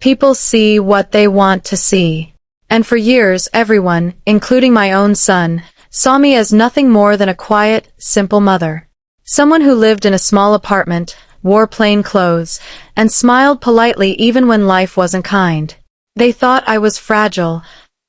People see what they want to see. And for years everyone, including my own son, saw me as nothing more than a quiet, simple mother. Someone who lived in a small apartment, wore plain clothes, and smiled politely even when life wasn't kind. They thought I was fragile,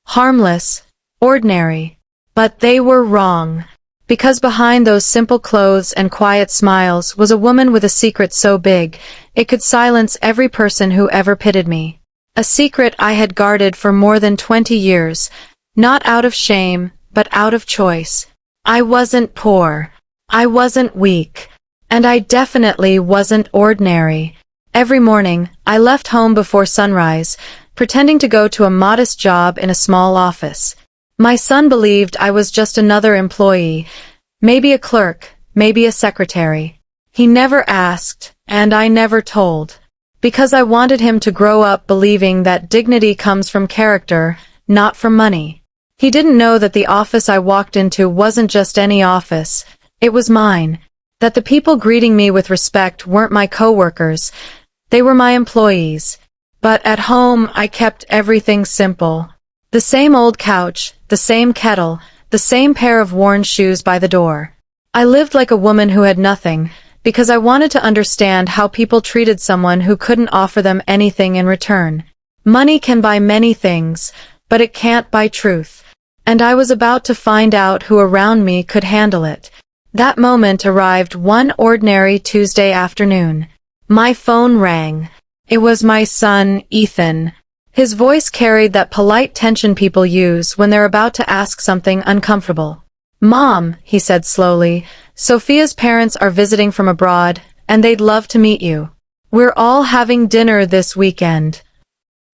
harmless, ordinary. But they were wrong. Because behind those simple clothes and quiet smiles was a woman with a secret so big, it could silence every person who ever pitied me. A secret I had guarded for more than 20 years, not out of shame, but out of choice. I wasn't poor. I wasn't weak. And I definitely wasn't ordinary. Every morning, I left home before sunrise, pretending to go to a modest job in a small office. My son believed I was just another employee, maybe a clerk, maybe a secretary. He never asked, and I never told. Because I wanted him to grow up believing that dignity comes from character, not from money. He didn't know that the office I walked into wasn't just any office, it was mine. That the people greeting me with respect weren't my coworkers, they were my employees. But at home I kept everything simple. The same old couch, the same kettle, the same pair of worn shoes by the door. I lived like a woman who had nothing, because I wanted to understand how people treated someone who couldn't offer them anything in return. Money can buy many things, but it can't buy truth. And I was about to find out who around me could handle it. That moment arrived one ordinary Tuesday afternoon. My phone rang. It was my son, Ethan. His voice carried that polite tension people use when they're about to ask something uncomfortable. "Mom," he said slowly, "Sophia's parents are visiting from abroad, and they'd love to meet you. We're all having dinner this weekend."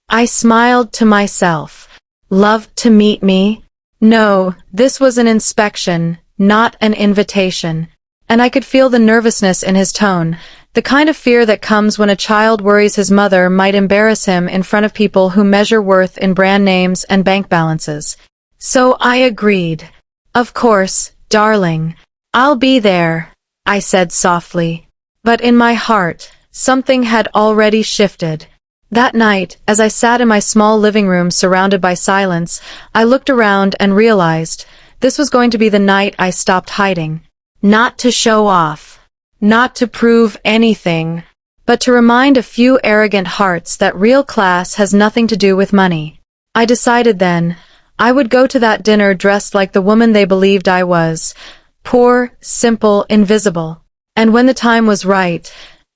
I smiled to myself. Love to meet me? No, this was an inspection, not an invitation. And I could feel the nervousness in his tone, the kind of fear that comes when a child worries his mother might embarrass him in front of people who measure worth in brand names and bank balances. So I agreed. "Of course, darling. I'll be there," I said softly. But in my heart, something had already shifted. That night, as I sat in my small living room surrounded by silence, I looked around and realized this was going to be the night I stopped hiding. Not to show off. Not to prove anything, but to remind a few arrogant hearts that real class has nothing to do with money. I decided then, I would go to that dinner dressed like the woman they believed I was, poor, simple, invisible. And when the time was right,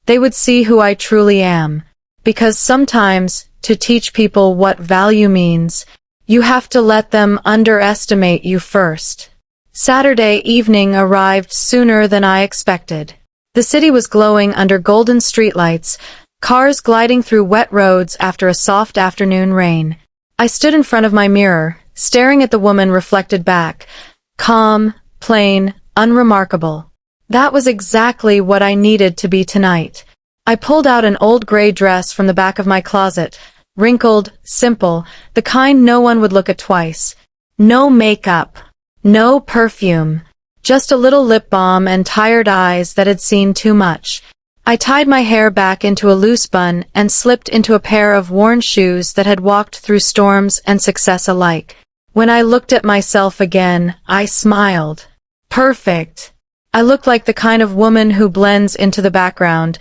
they would see who I truly am. Because sometimes, to teach people what value means, you have to let them underestimate you first. Saturday evening arrived sooner than I expected. The city was glowing under golden streetlights, cars gliding through wet roads after a soft afternoon rain. I stood in front of my mirror, staring at the woman reflected back, calm, plain, unremarkable. That was exactly what I needed to be tonight. I pulled out an old gray dress from the back of my closet, wrinkled, simple, the kind no one would look at twice. No makeup, no perfume. Just a little lip balm and tired eyes that had seen too much. I tied my hair back into a loose bun and slipped into a pair of worn shoes that had walked through storms and success alike. When I looked at myself again, I smiled. Perfect. I looked like the kind of woman who blends into the background,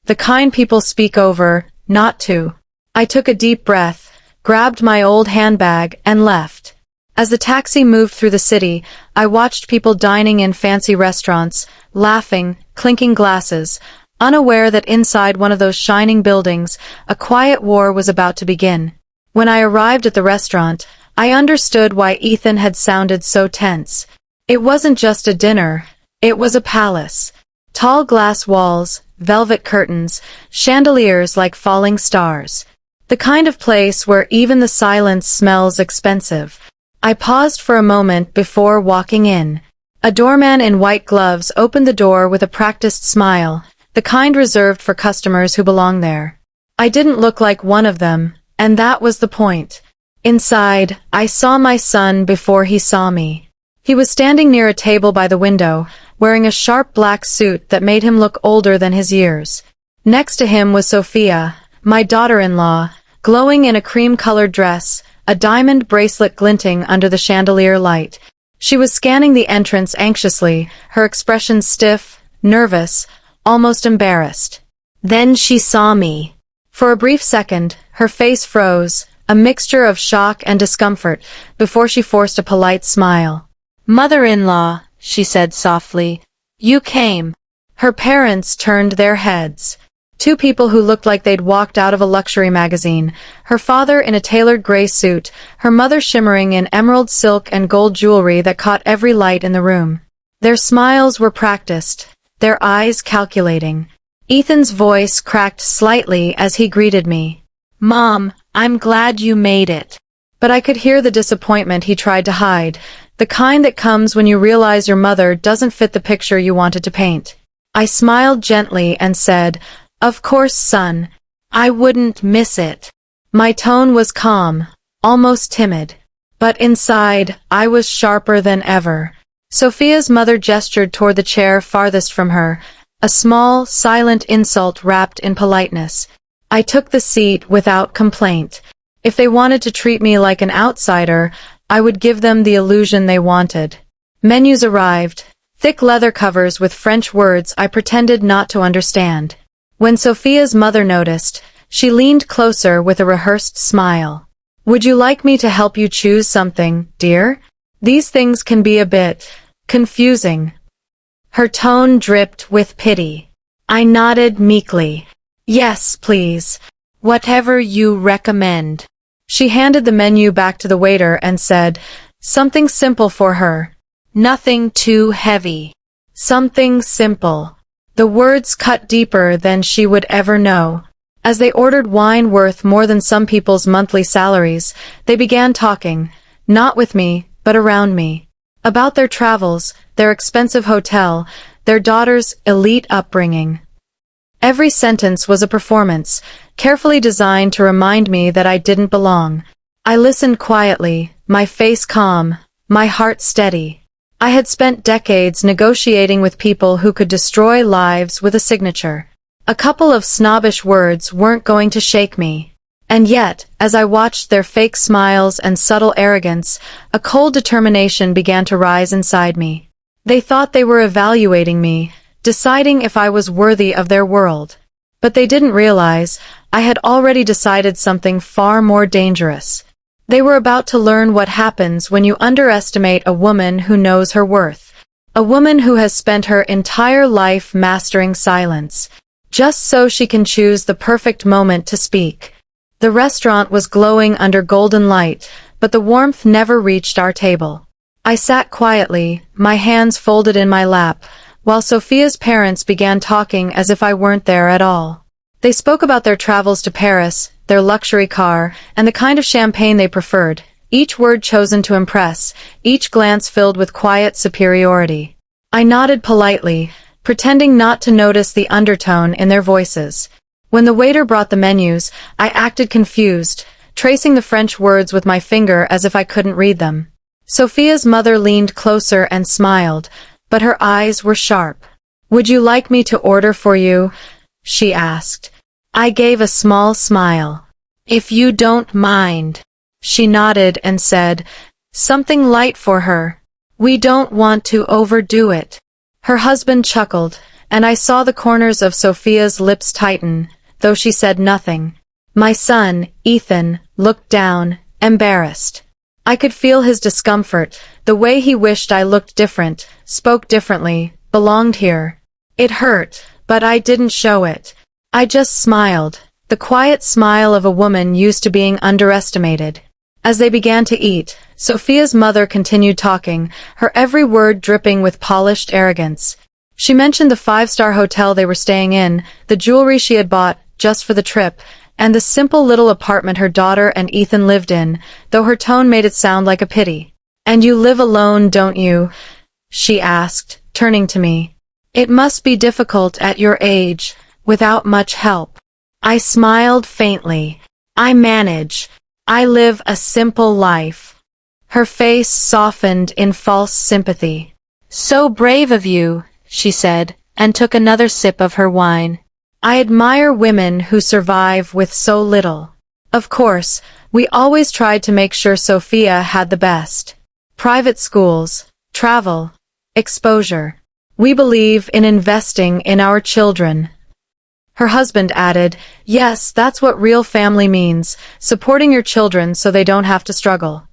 the kind people speak over, not to. I took a deep breath, grabbed my old handbag, and left. As the taxi moved through the city, I watched people dining in fancy restaurants, laughing, clinking glasses, unaware that inside one of those shining buildings, a quiet war was about to begin. When I arrived at the restaurant, I understood why Ethan had sounded so tense. It wasn't just a dinner, it was a palace. Tall glass walls, velvet curtains, chandeliers like falling stars. The kind of place where even the silence smells expensive. I paused for a moment before walking in. A doorman in white gloves opened the door with a practiced smile, the kind reserved for customers who belong there. I didn't look like one of them, and that was the point. Inside, I saw my son before he saw me. He was standing near a table by the window, wearing a sharp black suit that made him look older than his years. Next to him was Sophia, my daughter-in-law, glowing in a cream-colored dress, a diamond bracelet glinting under the chandelier light. She was scanning the entrance anxiously, her expression stiff, nervous, almost embarrassed. Then she saw me. For a brief second, her face froze, a mixture of shock and discomfort, before she forced a polite smile. "Mother-in-law," she said softly, "you came." Her parents turned their heads. Two people who looked like they'd walked out of a luxury magazine, her father in a tailored gray suit, her mother shimmering in emerald silk and gold jewelry that caught every light in the room. Their smiles were practiced, their eyes calculating. Ethan's voice cracked slightly as he greeted me. "Mom, I'm glad you made it." But I could hear the disappointment he tried to hide, the kind that comes when you realize your mother doesn't fit the picture you wanted to paint. I smiled gently and said, "Of course, son. I wouldn't miss it." My tone was calm, almost timid. But inside, I was sharper than ever. Sophia's mother gestured toward the chair farthest from her, a small, silent insult wrapped in politeness. I took the seat without complaint. If they wanted to treat me like an outsider, I would give them the illusion they wanted. Menus arrived, thick leather covers with French words I pretended not to understand. When Sophia's mother noticed, she leaned closer with a rehearsed smile. "Would you like me to help you choose something, dear? These things can be a bit confusing." Her tone dripped with pity. I nodded meekly. "Yes, please. Whatever you recommend." She handed the menu back to the waiter and said, "Something simple for her. Nothing too heavy. Something simple." The words cut deeper than she would ever know. As they ordered wine worth more than some people's monthly salaries, they began talking, not with me, but around me. About their travels, their expensive hotel, their daughter's elite upbringing. Every sentence was a performance, carefully designed to remind me that I didn't belong. I listened quietly, my face calm, my heart steady. I had spent decades negotiating with people who could destroy lives with a signature. A couple of snobbish words weren't going to shake me. And yet, as I watched their fake smiles and subtle arrogance, a cold determination began to rise inside me. They thought they were evaluating me, deciding if I was worthy of their world. But they didn't realize I had already decided something far more dangerous. They were about to learn what happens when you underestimate a woman who knows her worth. A woman who has spent her entire life mastering silence, just so she can choose the perfect moment to speak. The restaurant was glowing under golden light, but the warmth never reached our table. I sat quietly, my hands folded in my lap, while Sophia's parents began talking as if I weren't there at all. They spoke about their travels to Paris, their luxury car, and the kind of champagne they preferred, each word chosen to impress, each glance filled with quiet superiority. I nodded politely, pretending not to notice the undertone in their voices. When the waiter brought the menus, I acted confused, tracing the French words with my finger as if I couldn't read them. Sophia's mother leaned closer and smiled, but her eyes were sharp. "Would you like me to order for you?" she asked. I gave a small smile. "If you don't mind." She nodded and said, "Something light for her. We don't want to overdo it." Her husband chuckled, and I saw the corners of Sophia's lips tighten, though she said nothing. My son, Ethan, looked down, embarrassed. I could feel his discomfort, the way he wished I looked different, spoke differently, belonged here. It hurt, but I didn't show it. I just smiled, the quiet smile of a woman used to being underestimated. As they began to eat, Sophia's mother continued talking, her every word dripping with polished arrogance. She mentioned the five-star hotel they were staying in, the jewelry she had bought just for the trip, and the simple little apartment her daughter and Ethan lived in, though her tone made it sound like a pity. "And you live alone, don't you?" she asked, turning to me. "It must be difficult at your age, without much help." I smiled faintly. "I manage. I live a simple life." Her face softened in false sympathy. "So brave of you," she said, and took another sip of her wine. "I admire women who survive with so little." Of course, we always tried to make sure Sophia had the best. Private schools, travel, exposure. We believe in investing in our children. Her husband added, "Yes, that's what real family means, supporting your children so they don't have to struggle."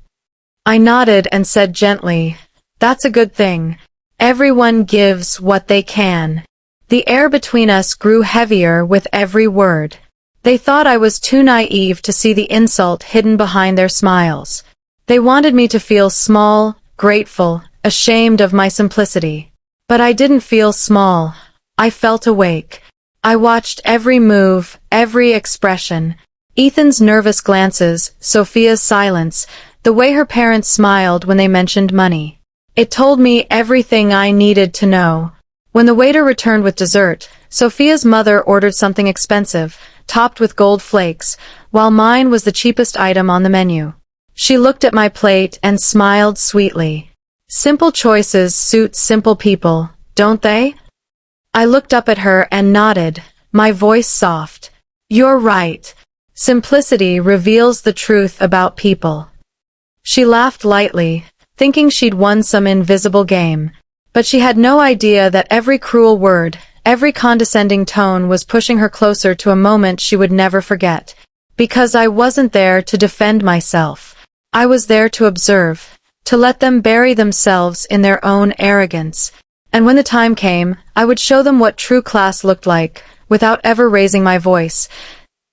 I nodded and said gently, "That's a good thing. Everyone gives what they can." The air between us grew heavier with every word. They thought I was too naive to see the insult hidden behind their smiles. They wanted me to feel small, grateful, ashamed of my simplicity. But I didn't feel small. I felt awake. I watched every move, every expression. Ethan's nervous glances, Sophia's silence, the way her parents smiled when they mentioned money. It told me everything I needed to know. When the waiter returned with dessert, Sophia's mother ordered something expensive, topped with gold flakes, while mine was the cheapest item on the menu. She looked at my plate and smiled sweetly. Simple choices suit simple people, don't they? I looked up at her and nodded, my voice soft. You're right. Simplicity reveals the truth about people. She laughed lightly, thinking she'd won some invisible game. But she had no idea that every cruel word, every condescending tone was pushing her closer to a moment she would never forget. Because I wasn't there to defend myself. I was there to observe, to let them bury themselves in their own arrogance. And when the time came, I would show them what true class looked like, without ever raising my voice.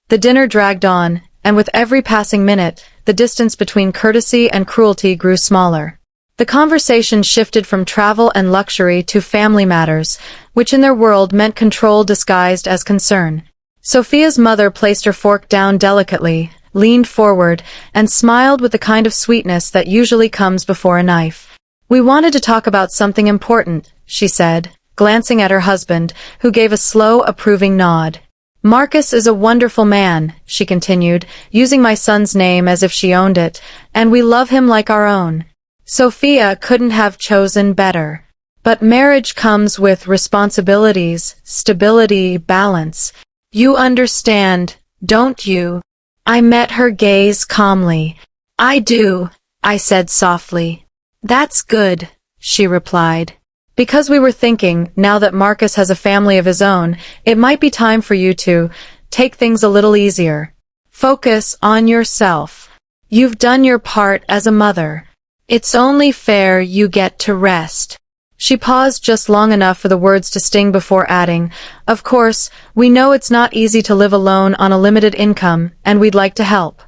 The dinner dragged on, and with every passing minute, the distance between courtesy and cruelty grew smaller. The conversation shifted from travel and luxury to family matters, which in their world meant control disguised as concern. Sophia's mother placed her fork down delicately, leaned forward, and smiled with the kind of sweetness that usually comes before a knife. "We wanted to talk about something important," she said, glancing at her husband, who gave a slow, approving nod. "Marcus is a wonderful man," she continued, using my son's name as if she owned it, "and we love him like our own. Sophia couldn't have chosen better. But marriage comes with responsibilities, stability, balance. You understand, don't you?" I met her gaze calmly. "I do," I said softly. "That's good," she replied. "Because we were thinking, now that Marcus has a family of his own, it might be time for you to take things a little easier. Focus on yourself. You've done your part as a mother. It's only fair you get to rest." She paused just long enough for the words to sting before adding, "Of course, we know it's not easy to live alone on a limited income, and we'd like to help."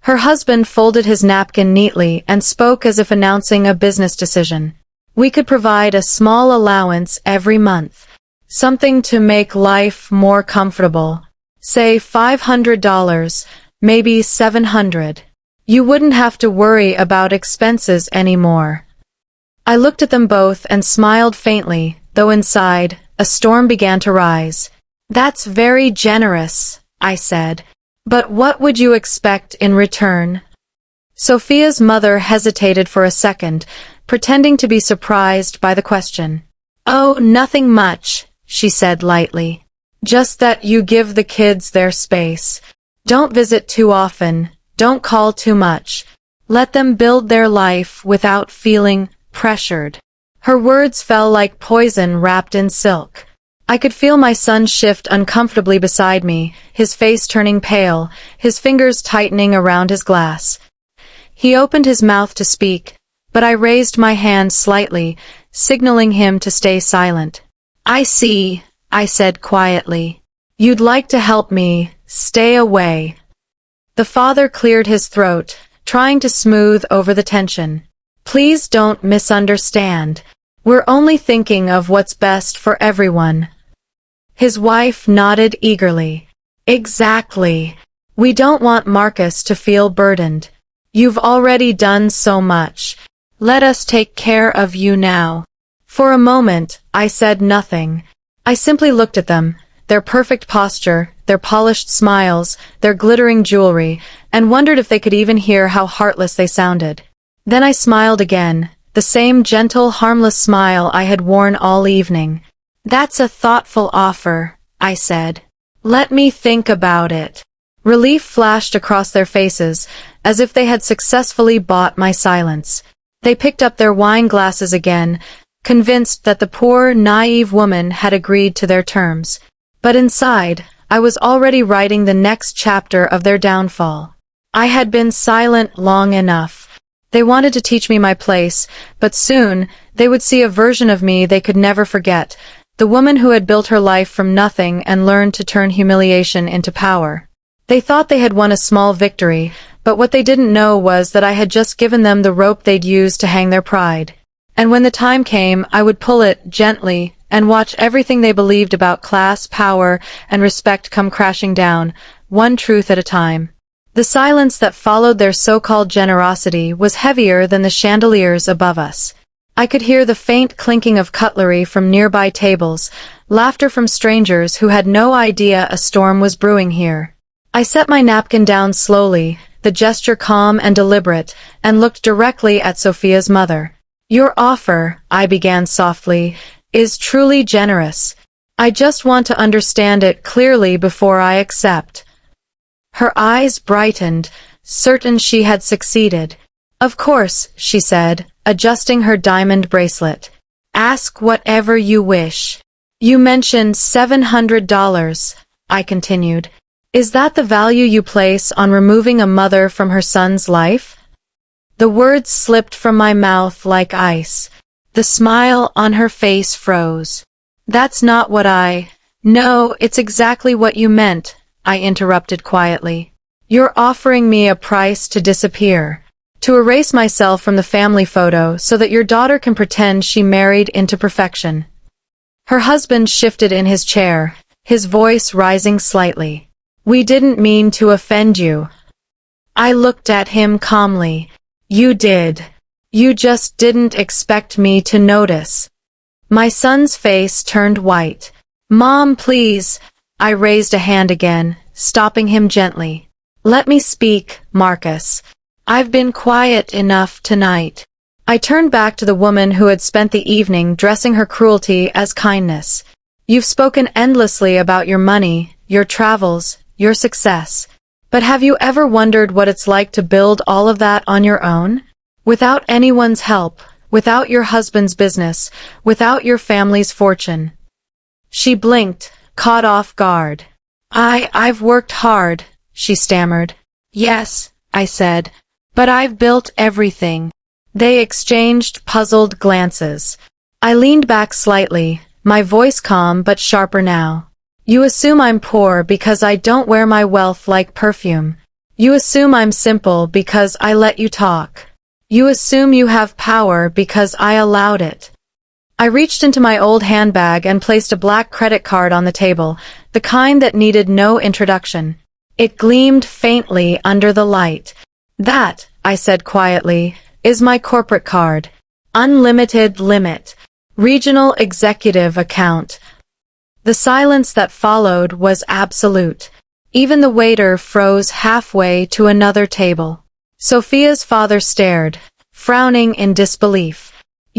Her husband folded his napkin neatly and spoke as if announcing a business decision. "We could provide a small allowance every month. Something to make life more comfortable. Say $500, maybe $700. You wouldn't have to worry about expenses anymore." I looked at them both and smiled faintly, though inside, a storm began to rise. "That's very generous," I said. "But what would you expect in return?" Sophia's mother hesitated for a second, pretending to be surprised by the question. "Oh, nothing much," she said lightly. "Just that you give the kids their space. Don't visit too often, don't call too much. Let them build their life without feeling pressured." Her words fell like poison wrapped in silk. I could feel my son shift uncomfortably beside me, his face turning pale, his fingers tightening around his glass. He opened his mouth to speak, but I raised my hand slightly, signaling him to stay silent. "I see," I said quietly. "You'd like to help me. Stay away." The father cleared his throat, trying to smooth over the tension. "Please don't misunderstand. We're only thinking of what's best for everyone." His wife nodded eagerly. "Exactly. We don't want Marcus to feel burdened. You've already done so much. Let us take care of you now." For a moment, I said nothing. I simply looked at them, their perfect posture, their polished smiles, their glittering jewelry, and wondered if they could even hear how heartless they sounded. Then I smiled again, the same gentle, harmless smile I had worn all evening. "That's a thoughtful offer," I said. "Let me think about it." Relief flashed across their faces, as if they had successfully bought my silence. They picked up their wine glasses again, convinced that the poor, naive woman had agreed to their terms. But inside, I was already writing the next chapter of their downfall. I had been silent long enough. They wanted to teach me my place, but soon, they would see a version of me they could never forget, the woman who had built her life from nothing and learned to turn humiliation into power. They thought they had won a small victory, but what they didn't know was that I had just given them the rope they'd use to hang their pride. And when the time came, I would pull it, gently, and watch everything they believed about class, power, and respect come crashing down, one truth at a time. The silence that followed their so-called generosity was heavier than the chandeliers above us. I could hear the faint clinking of cutlery from nearby tables, laughter from strangers who had no idea a storm was brewing here. I set my napkin down slowly, the gesture calm and deliberate, and looked directly at Sophia's mother. "Your offer," I began softly, "is truly generous. I just want to understand it clearly before I accept." Her eyes brightened, certain she had succeeded. "Of course," she said, adjusting her diamond bracelet. "Ask whatever you wish." "You mentioned $700, I continued. "Is that the value you place on removing a mother from her son's life?" The words slipped from my mouth like ice. The smile on her face froze. "That's not what No, it's exactly what you meant," I interrupted quietly. "You're offering me a price to disappear. To erase myself from the family photo so that your daughter can pretend she married into perfection." Her husband shifted in his chair, his voice rising slightly. "We didn't mean to offend you." I looked at him calmly. "You did. You just didn't expect me to notice." My son's face turned white. "Mom, please." I raised a hand again, stopping him gently. "Let me speak, Marcus. I've been quiet enough tonight." I turned back to the woman who had spent the evening dressing her cruelty as kindness. "You've spoken endlessly about your money, your travels, your success. But have you ever wondered what it's like to build all of that on your own? Without anyone's help, without your husband's business, without your family's fortune." She blinked, caught off guard. I've worked hard," she stammered. "Yes," I said, "but I've built everything." They exchanged puzzled glances. I leaned back slightly, my voice calm but sharper now. "You assume I'm poor because I don't wear my wealth like perfume. You assume I'm simple because I let you talk. You assume you have power because I allowed it." I reached into my old handbag and placed a black credit card on the table, the kind that needed no introduction. It gleamed faintly under the light. "That," I said quietly, "is my corporate card. Unlimited limit. Regional executive account." The silence that followed was absolute. Even the waiter froze halfway to another table. Sophia's father stared, frowning in disbelief.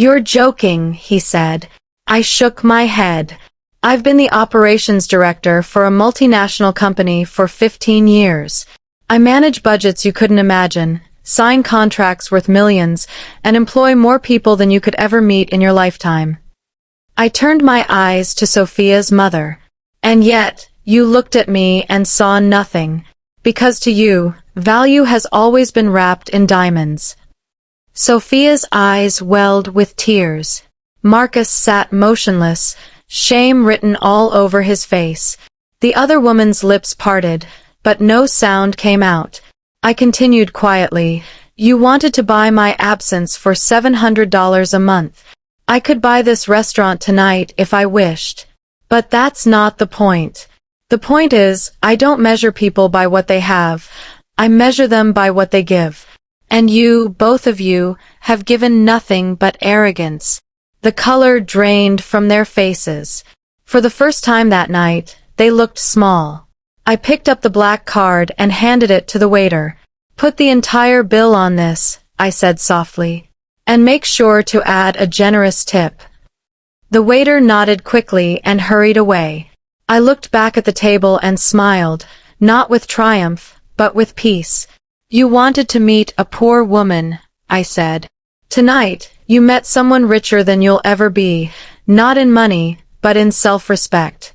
"You're joking," he said. I shook my head. "I've been the operations director for a multinational company for 15 years. I manage budgets you couldn't imagine, sign contracts worth millions, and employ more people than you could ever meet in your lifetime." I turned my eyes to Sophia's mother. "And yet, you looked at me and saw nothing. Because to you, value has always been wrapped in diamonds." Sophia's eyes welled with tears. Marcus sat motionless, shame written all over his face. The other woman's lips parted, but no sound came out. I continued quietly, "You wanted to buy my absence for $700 a month. I could buy this restaurant tonight if I wished. But that's not the point. The point is, I don't measure people by what they have. I measure them by what they give. And you, both of you, have given nothing but arrogance." The color drained from their faces. For the first time that night, they looked small. I picked up the black card and handed it to the waiter. "Put the entire bill on this," I said softly. "And make sure to add a generous tip." The waiter nodded quickly and hurried away. I looked back at the table and smiled. not with triumph, but with peace. "You wanted to meet a poor woman," I said. "Tonight, you met someone richer than you'll ever be, not in money, but in self-respect."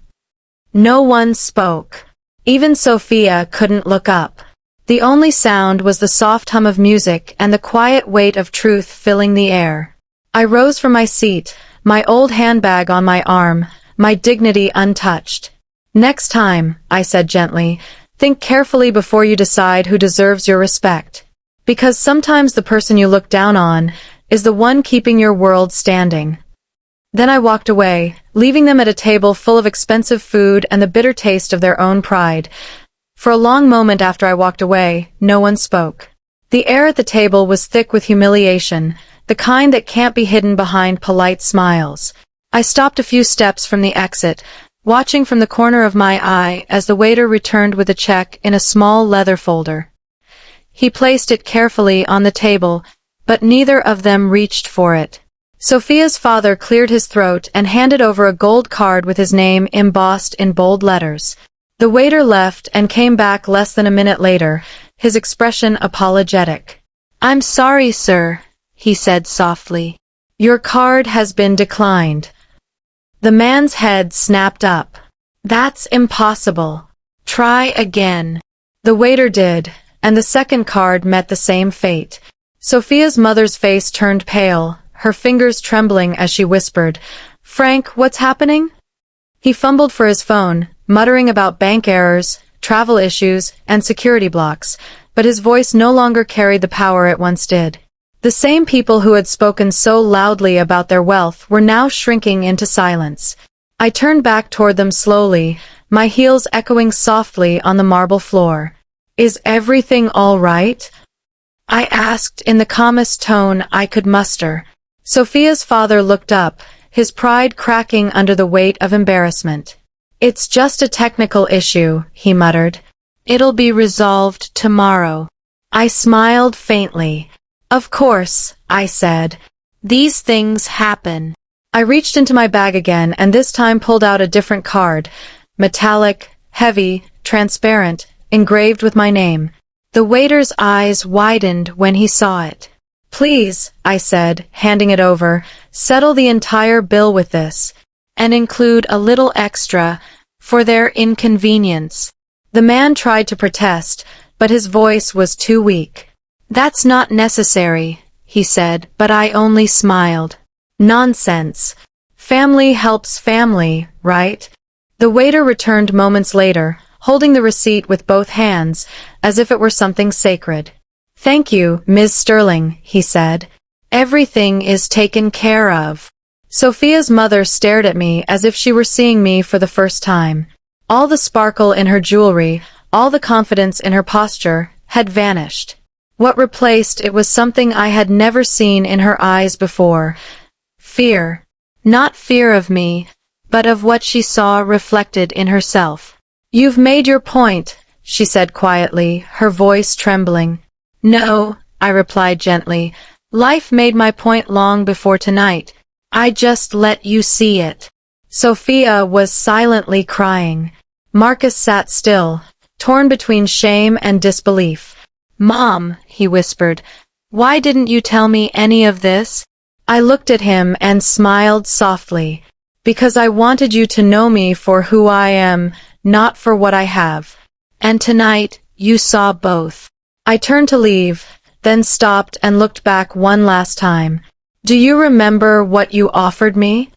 No one spoke. Even Sophia couldn't look up. The only sound was the soft hum of music and the quiet weight of truth filling the air. I rose from my seat, my old handbag on my arm, my dignity untouched. "Next time," I said gently, "think carefully before you decide who deserves your respect. Because sometimes the person you look down on is the one keeping your world standing." Then I walked away, leaving them at a table full of expensive food and the bitter taste of their own pride. For a long moment after I walked away, no one spoke. The air at the table was thick with humiliation, the kind that can't be hidden behind polite smiles. I stopped a few steps from the exit, watching from the corner of my eye as the waiter returned with a check in a small leather folder. He placed it carefully on the table, but neither of them reached for it. Sophia's father cleared his throat and handed over a gold card with his name embossed in bold letters. The waiter left and came back less than a minute later, his expression apologetic. "I'm sorry, sir," he said softly. "Your card has been declined." The man's head snapped up. "That's impossible. Try again." The waiter did, and the second card met the same fate. Sophia's mother's face turned pale, her fingers trembling as she whispered, "Frank, what's happening?" He fumbled for his phone, muttering about bank errors, travel issues, and security blocks, but his voice no longer carried the power it once did. The same people who had spoken so loudly about their wealth were now shrinking into silence. I turned back toward them slowly, my heels echoing softly on the marble floor. "Is everything all right?" I asked in the calmest tone I could muster. Sophia's father looked up, his pride cracking under the weight of embarrassment. "It's just a technical issue," he muttered. "It'll be resolved tomorrow." I smiled faintly. "Of course," I said. "These things happen." I reached into my bag again and this time pulled out a different card, metallic, heavy, transparent, engraved with my name. The waiter's eyes widened when he saw it. "Please," I said, handing it over, "settle the entire bill with this, and include a little extra for their inconvenience." The man tried to protest, but his voice was too weak. "That's not necessary," he said, but I only smiled. "Nonsense. Family helps family, right?" The waiter returned moments later, holding the receipt with both hands, as if it were something sacred. "Thank you, Ms. Sterling," he said. "Everything is taken care of." Sophia's mother stared at me as if she were seeing me for the first time. All the sparkle in her jewelry, all the confidence in her posture, had vanished. What replaced it was something I had never seen in her eyes before. Fear. Not fear of me, but of what she saw reflected in herself. "You've made your point," she said quietly, her voice trembling. "No," I replied gently. "Life made my point long before tonight. I just let you see it." Sophia was silently crying. Marcus sat still, torn between shame and disbelief. "Mom," he whispered, "why didn't you tell me any of this?" I looked at him and smiled softly. "Because I wanted you to know me for who I am, not for what I have. And tonight, you saw both." I turned to leave, then stopped and looked back one last time. "Do you remember what you offered me?"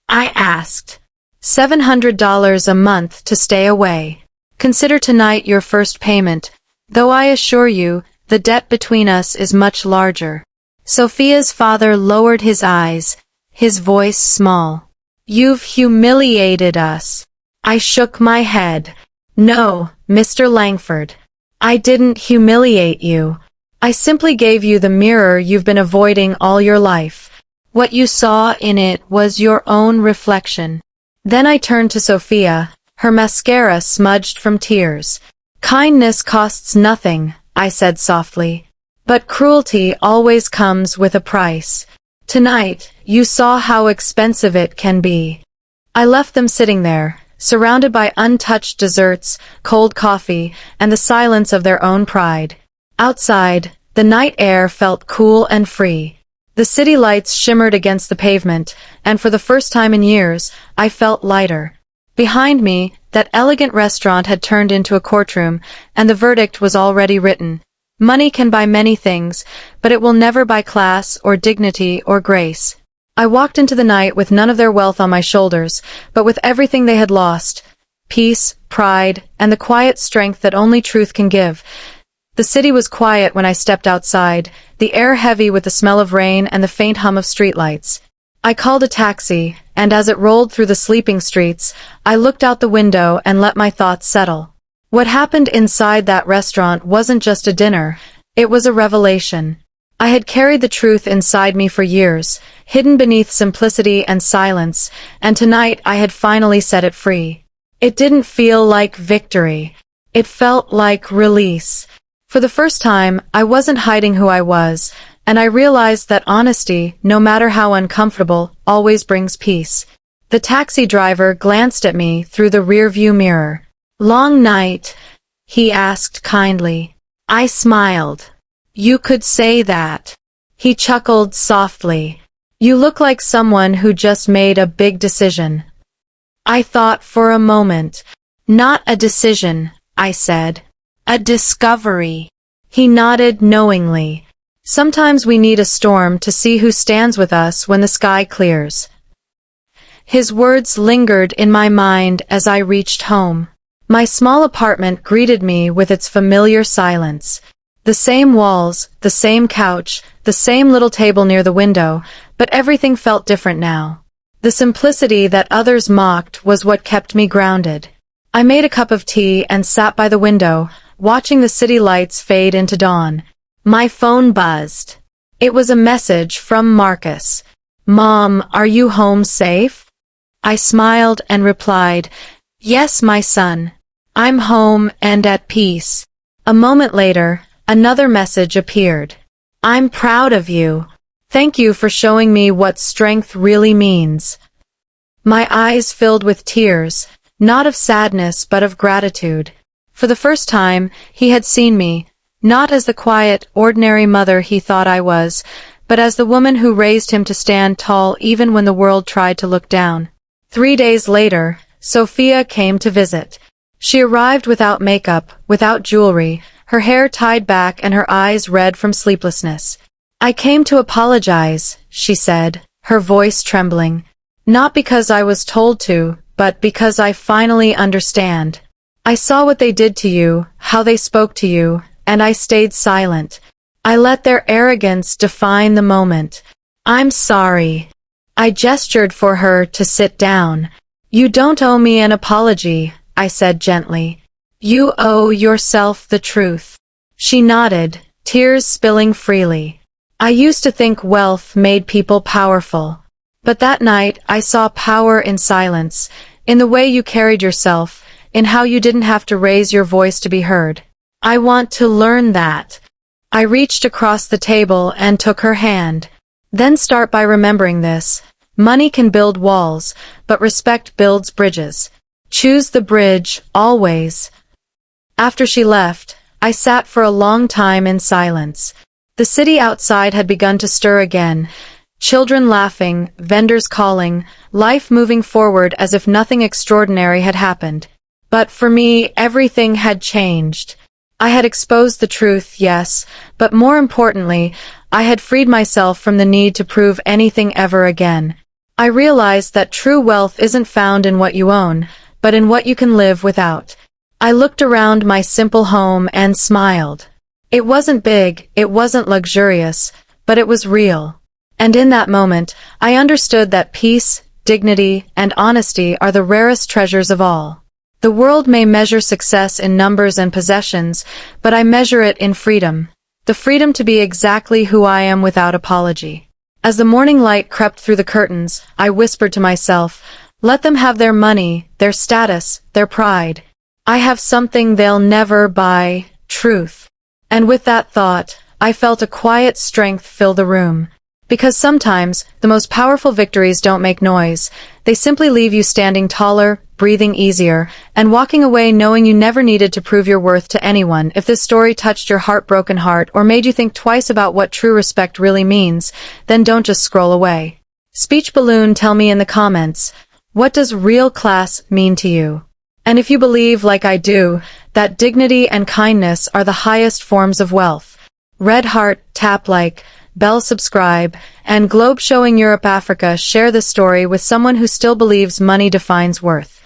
I asked. $700 a month to stay away. Consider tonight your first payment, though I assure you, the debt between us is much larger. Sophia's father lowered his eyes, his voice small. "You've humiliated us." I shook my head. "No, Mr. Langford. I didn't humiliate you. I simply gave you the mirror you've been avoiding all your life. What you saw in it was your own reflection." Then I turned to Sophia, her mascara smudged from tears. "Kindness costs nothing," I said softly. "But cruelty always comes with a price. Tonight, you saw how expensive it can be." I left them sitting there, surrounded by untouched desserts, cold coffee, and the silence of their own pride. Outside, the night air felt cool and free. The city lights shimmered against the pavement, and for the first time in years, I felt lighter. Behind me, that elegant restaurant had turned into a courtroom, and the verdict was already written. Money can buy many things, but it will never buy class or dignity or grace. I walked into the night with none of their wealth on my shoulders, but with everything they had lost: peace, pride, and the quiet strength that only truth can give. The city was quiet when I stepped outside, the air heavy with the smell of rain and the faint hum of streetlights. I called a taxi, and as it rolled through the sleeping streets, I looked out the window and let my thoughts settle. What happened inside that restaurant wasn't just a dinner, it was a revelation. I had carried the truth inside me for years, hidden beneath simplicity and silence, and tonight I had finally set it free. It didn't feel like victory. It felt like release. For the first time, I wasn't hiding who I was, and I realized that honesty, no matter how uncomfortable, always brings peace. The taxi driver glanced at me through the rearview mirror. "Long night?" he asked kindly. I smiled. "You could say that." He chuckled softly. "You look like someone who just made a big decision." I thought for a moment. "Not a decision," I said. "A discovery." He nodded knowingly. Sometimes we need a storm to see who stands with us when the sky clears. His words lingered in my mind as I reached home. My small apartment greeted me with its familiar silence. The same walls, the same couch, the same little table near the window, but everything felt different now. The simplicity that others mocked was what kept me grounded. I made a cup of tea and sat by the window, watching the city lights fade into dawn. My phone buzzed. It was a message from Marcus. "Mom, are you home safe?" I smiled and replied, "Yes, my son. I'm home and at peace." A moment later, another message appeared. "I'm proud of you. Thank you for showing me what strength really means." My eyes filled with tears, not of sadness but of gratitude. For the first time, he had seen me, not as the quiet, ordinary mother he thought I was, but as the woman who raised him to stand tall even when the world tried to look down. 3 days later, Sophia came to visit. She arrived without makeup, without jewelry, her hair tied back and her eyes red from sleeplessness. "I came to apologize," she said, her voice trembling. "Not because I was told to, but because I finally understand. I saw what they did to you, how they spoke to you, and I stayed silent. I let their arrogance define the moment. I'm sorry." I gestured for her to sit down. "You don't owe me an apology," I said gently. "You owe yourself the truth." She nodded, tears spilling freely. "I used to think wealth made people powerful. But that night I saw power in silence, in the way you carried yourself, in how you didn't have to raise your voice to be heard. I want to learn that." I reached across the table and took her hand. "Then start by remembering this. Money can build walls, but respect builds bridges. Choose the bridge, always." After she left, I sat for a long time in silence. The city outside had begun to stir again. Children laughing, vendors calling, life moving forward as if nothing extraordinary had happened. But for me, everything had changed. I had exposed the truth, yes, but more importantly, I had freed myself from the need to prove anything ever again. I realized that true wealth isn't found in what you own, but in what you can live without. I looked around my simple home and smiled. It wasn't big, it wasn't luxurious, but it was real. And in that moment, I understood that peace, dignity, and honesty are the rarest treasures of all. The world may measure success in numbers and possessions, but I measure it in freedom. The freedom to be exactly who I am without apology. As the morning light crept through the curtains, I whispered to myself, "Let them have their money, their status, their pride. I have something they'll never buy, truth." And with that thought, I felt a quiet strength fill the room. Because sometimes, the most powerful victories don't make noise. They simply leave you standing taller, breathing easier, and walking away knowing you never needed to prove your worth to anyone. If this story touched your heartbroken heart or made you think twice about what true respect really means, then don't just scroll away. Speech balloon, tell me in the comments, what does real class mean to you? And if you believe, like I do, that dignity and kindness are the highest forms of wealth, red heart, tap like, bell subscribe, and globe showing Europe Africa, share this story with someone who still believes money defines worth.